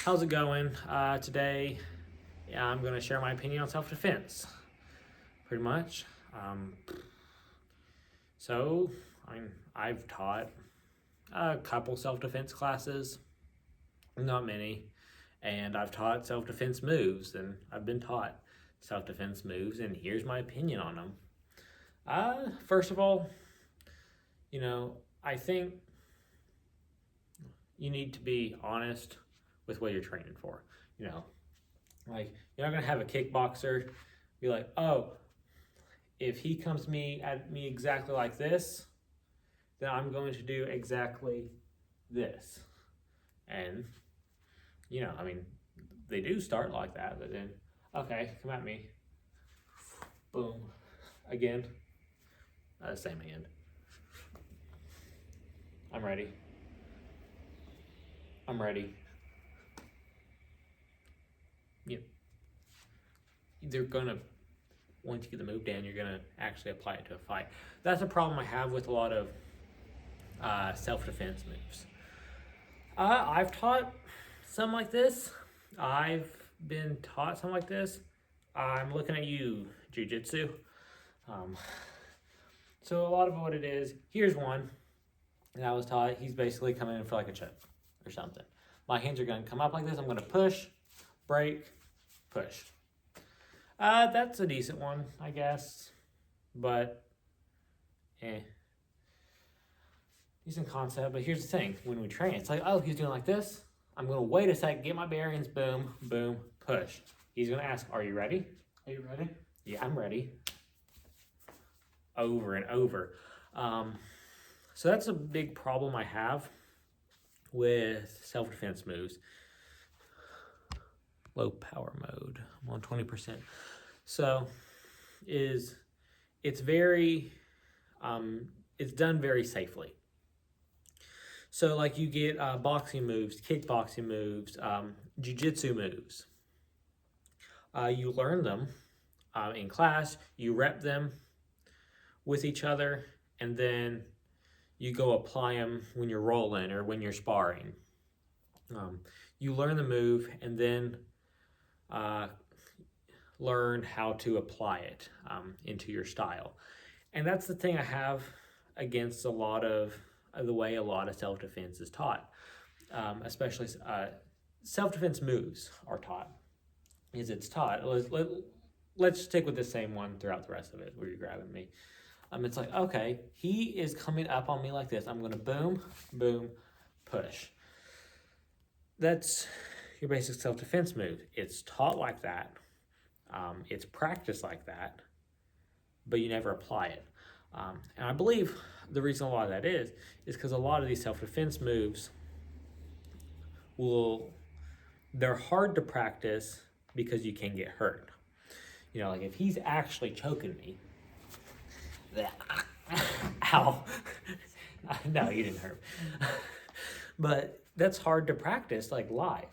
how's it going? Today, I'm going to share my opinion on self-defense, pretty much. So, I've taught a couple self-defense classes, not many, and I've taught self-defense moves, and I've been taught self-defense moves, and here's my opinion on them. First of all, I think you need to be honest with what you're training for. Like, you're not gonna have a kickboxer be like, oh, if he comes at me exactly like this, then I'm going to do exactly this. And they do start like that, but then, okay, come at me, boom, again, same hand. I'm ready. Yep. They're gonna, once you get the move down, you're gonna actually apply it to a fight. That's a problem I have with a lot of self-defense moves. I've taught some like this. I've been taught something like this. I'm looking at you, jiu-jitsu. So a lot of what it is, here's one that I was taught. He's basically coming in for like a choke or something. My hands are going to come up like this. I'm going to push, break, push. That's a decent one, I guess. But, decent concept. But here's the thing. When we train, it's like, oh, he's doing like this. I'm going to wait a second, get my bearings, boom, boom, push. He's going to ask, are you ready? Are you ready? Yeah, I'm ready. Over and over. So that's a big problem I have with self-defense moves. Low power mode. I'm on 20%. So it's very it's done very safely. So like you get boxing moves, kickboxing moves, jiu-jitsu moves. You learn them in class, you rep them with each other, and then you go apply them when you're rolling or when you're sparring. You learn the move and then learn how to apply it into your style. And that's the thing I have against a lot of the way a lot of self-defense is taught, especially self-defense moves are taught. It's taught. Let's stick with the same one throughout the rest of it where you're grabbing me. It's like, okay, he is coming up on me like this. I'm going to boom, boom, push. That's your basic self-defense move. It's taught like that. It's practiced like that, but you never apply it. And I believe the reason a lot of that is because a lot of these self-defense moves they're hard to practice because you can get hurt. Like if he's actually choking me, ow. No, you didn't hurt me. But that's hard to practice like live.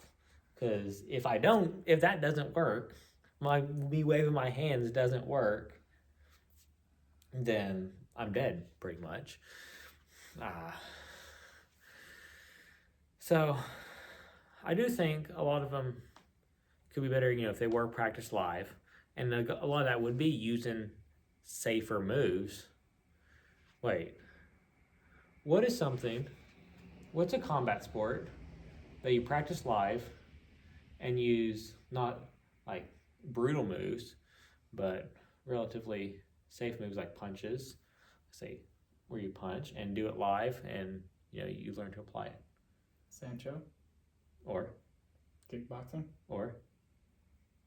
Because if that doesn't work, me waving my hands doesn't work, then I'm dead pretty much. So I do think a lot of them could be better, if they were practiced live. And a lot of that would be using safer moves. Wait, what's a combat sport that you practice live and use not like brutal moves, but relatively safe moves like punches, say where you punch and do it live and you learn to apply it? Sancho. Or kickboxing. Or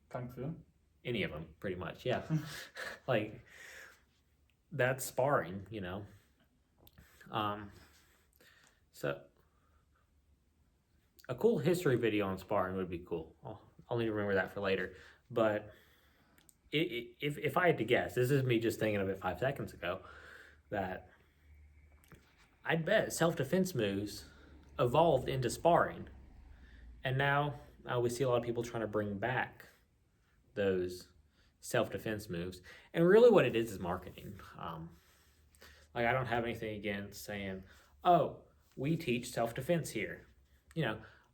kung fu. Any of them, pretty much, yeah. Like, that's sparring, So, a cool history video on sparring would be cool. I'll need to remember that for later. But if I had to guess, this is me just thinking of it 5 seconds ago, that I'd bet self-defense moves evolved into sparring. And now we see a lot of people trying to bring back those self-defense moves. And really what it is marketing. Like, I don't have anything against saying, oh, we teach self-defense here.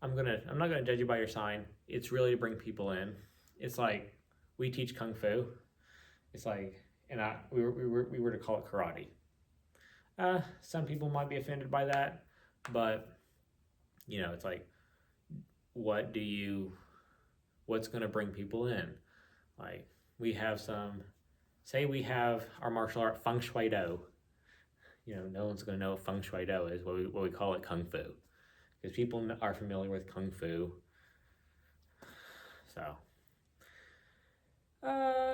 I'm not gonna judge you by your sign. It's really to bring people in. It's like we teach kung fu. It's like, and we were to call it karate. Some people might be offended by that, but it's like, what do you, what's going to bring people in? Like, we have say we have our martial art feng shui do. No one's going to know what feng shui do is. What we call it kung fu, because people are familiar with kung fu. So,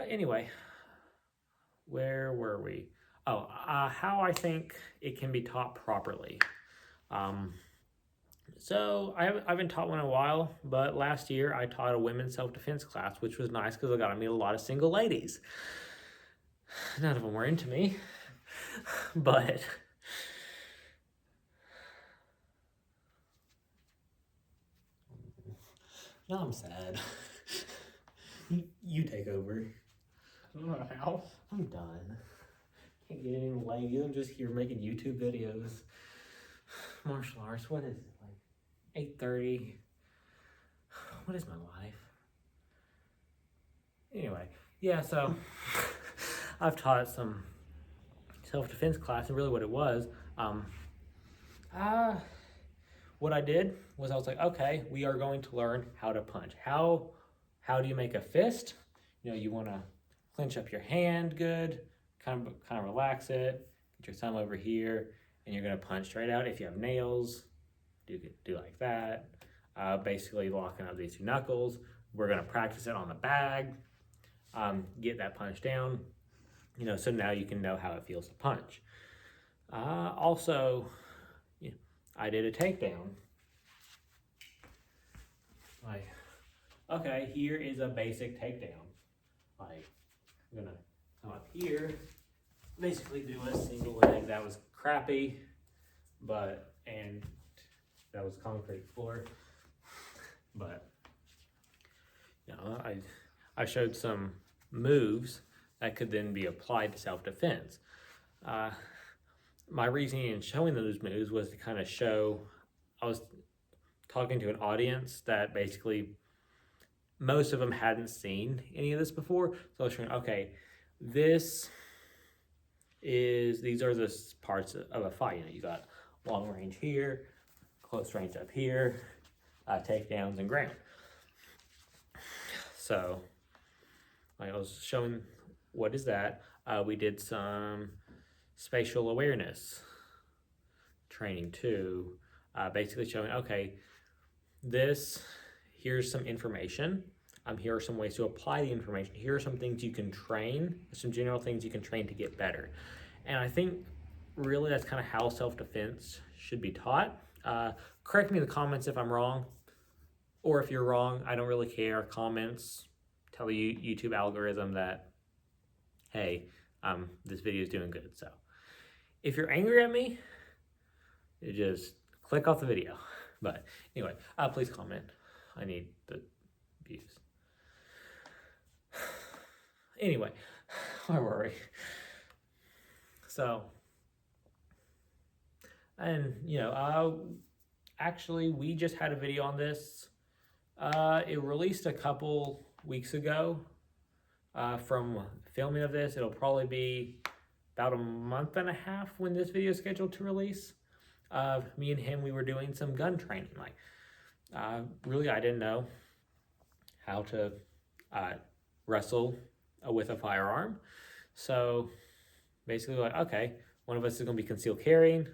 anyway, where were we? Oh, how I think it can be taught properly. So I haven't taught one in a while, but last year I taught a women's self-defense class, which was nice because I got to meet a lot of single ladies. None of them were into me, but now I'm sad. You take over. I don't know how. I'm done. Can't get any ladies. I'm just here making YouTube videos. Martial arts. What is it, like 8:30? What is my life? Anyway, yeah. So I've taught some self-defense class, and really what it was, what I did was I was like, okay, we are going to learn how to punch. How do you make a fist? You want to clench up your hand good, kind of relax it, get your thumb over here, and you're going to punch straight out. If you have nails, do like that. Basically locking up these two knuckles. We're going to practice it on the bag, get that punch down, so now you can know how it feels to punch. Also, I did a takedown. Like, okay, here is a basic takedown. Like, I'm gonna come up here, basically do a single leg. That was crappy, and that was concrete floor. But, I showed some moves that could then be applied to self-defense. My reasoning in showing those moves was to kind of show, I was talking to an audience that basically most of them hadn't seen any of this before. So I was showing, okay, these are the parts of a fight. You got long range here, close range up here, takedowns and ground. So I was showing what is that. We did some spatial awareness training too, basically showing, okay, here's some information. Here are some ways to apply the information. Here are some things you can train, some general things you can train to get better. And I think really that's kind of how self-defense should be taught. Correct me in the comments if I'm wrong, or if you're wrong, I don't really care. Comments tell the YouTube algorithm that, hey, this video is doing good. So if you're angry at me, you just click off the video. But anyway, please comment. I need the views. Anyway, where were we? So, and actually we just had a video on this. It released a couple weeks ago. From filming of this, it'll probably be about a month and a half when this video is scheduled to release. Me and him, we were doing some gun training. Really, I didn't know how to wrestle with a firearm. So basically, okay, one of us is going to be concealed carrying,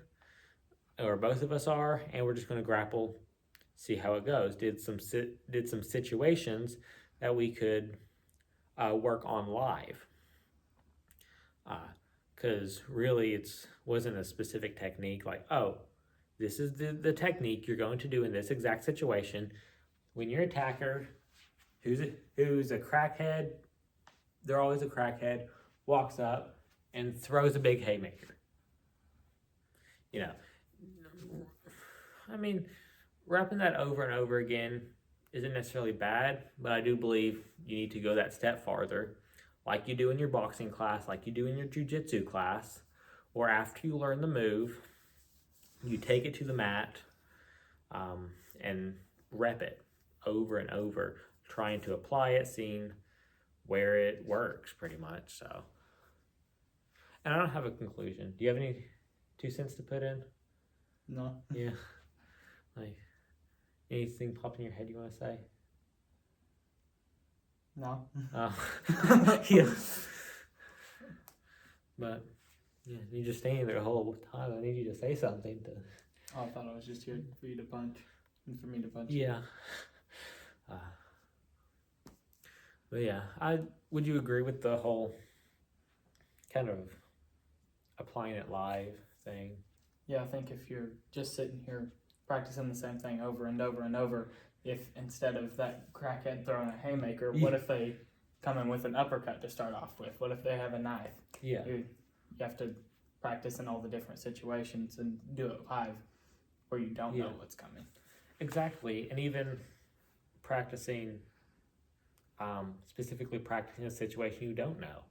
or both of us are, and we're just going to grapple, see how it goes. Did some situations that we could work on live. Because really it wasn't a specific technique like, oh, this is the technique you're going to do in this exact situation. When your attacker, who's a crackhead, they're always a crackhead, walks up and throws a big haymaker. I mean, wrapping that over and over again isn't necessarily bad, but I do believe you need to go that step farther, like you do in your boxing class, like you do in your jiu-jitsu class, or after you learn the move, you take it to the mat and rep it over and over, trying to apply it, seeing where it works pretty much. So, and I don't have a conclusion. Do you have any 2 cents to put in? No. Yeah. Like, anything pop in your head you want to say? No. Yeah. But, yeah, you're just standing there the whole time. I need you to say something to... Oh, I thought I was just here for you to punch and for me to punch. Yeah. But yeah, would you agree with the whole kind of applying it live thing? Yeah, I think if you're just sitting here practicing the same thing over and over and over, if instead of that crackhead throwing a haymaker, what if they come in with an uppercut to start off with? What if they have a knife? Yeah. You have to practice in all the different situations and do it live where you don't know what's coming. Exactly. And even practicing, specifically practicing a situation you don't know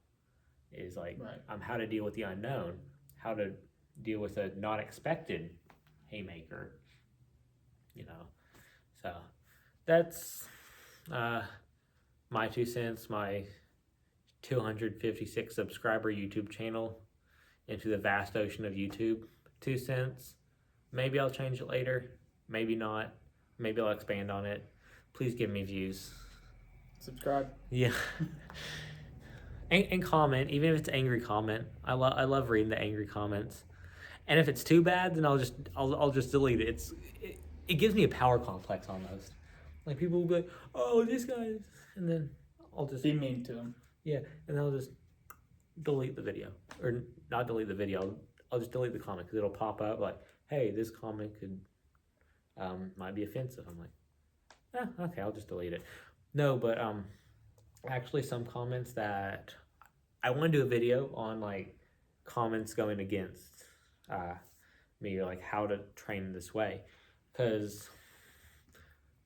is like how to deal with the unknown, how to deal with a not expected haymaker, you know. So that's my 2 cents, my 256 subscriber YouTube channel into the vast ocean of YouTube. 2 cents. Maybe I'll change it later. Maybe not. Maybe I'll expand on it. Please give me views. Subscribe. Yeah. and comment, even if it's angry comment. I love reading the angry comments. And if it's too bad, then I'll just delete it. It gives me a power complex almost. Like people will be like, "Oh, this guy," and then I'll just be mean to him. Yeah, and I'll just delete the video, or not delete the video. I'll just delete the comment because it'll pop up like, "Hey, this comment could might be offensive." I'm like, okay, I'll just delete it. No, but actually, some comments that I want to do a video on, like comments going against me, or like how to train this way, because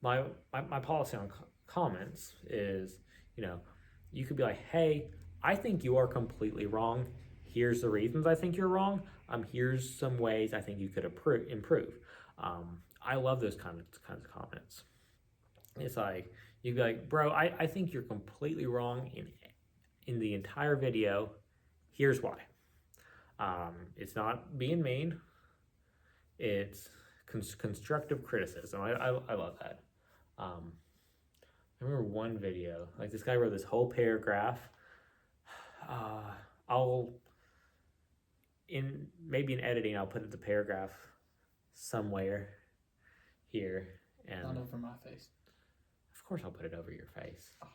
my policy on comments is, you know, you could be like, hey, I think you are completely wrong. Here's the reasons I think you're wrong. Here's some ways I think you could improve. I love those kinds of comments. It's like, you'd be like, bro, I think you're completely wrong in the entire video. Here's why. It's not being mean. It's constructive criticism. I love that. I remember one video, like this guy wrote this whole paragraph. Maybe in editing, I'll put the paragraph somewhere here. And not over my face. Of course I'll put it over your face. Oh.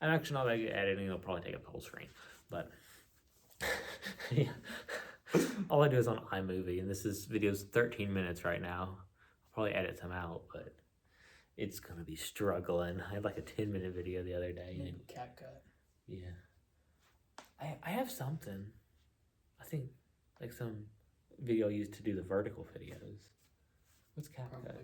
I'm actually not that good at editing. It'll probably take up the whole screen. But yeah. All I do is on iMovie, and this video's 13 minutes right now. I'll probably edit some out, but it's gonna be struggling. I had like a 10-minute video the other day. Maybe CapCut. Yeah. I have something. I think like some video used to do the vertical videos. What's CapCut?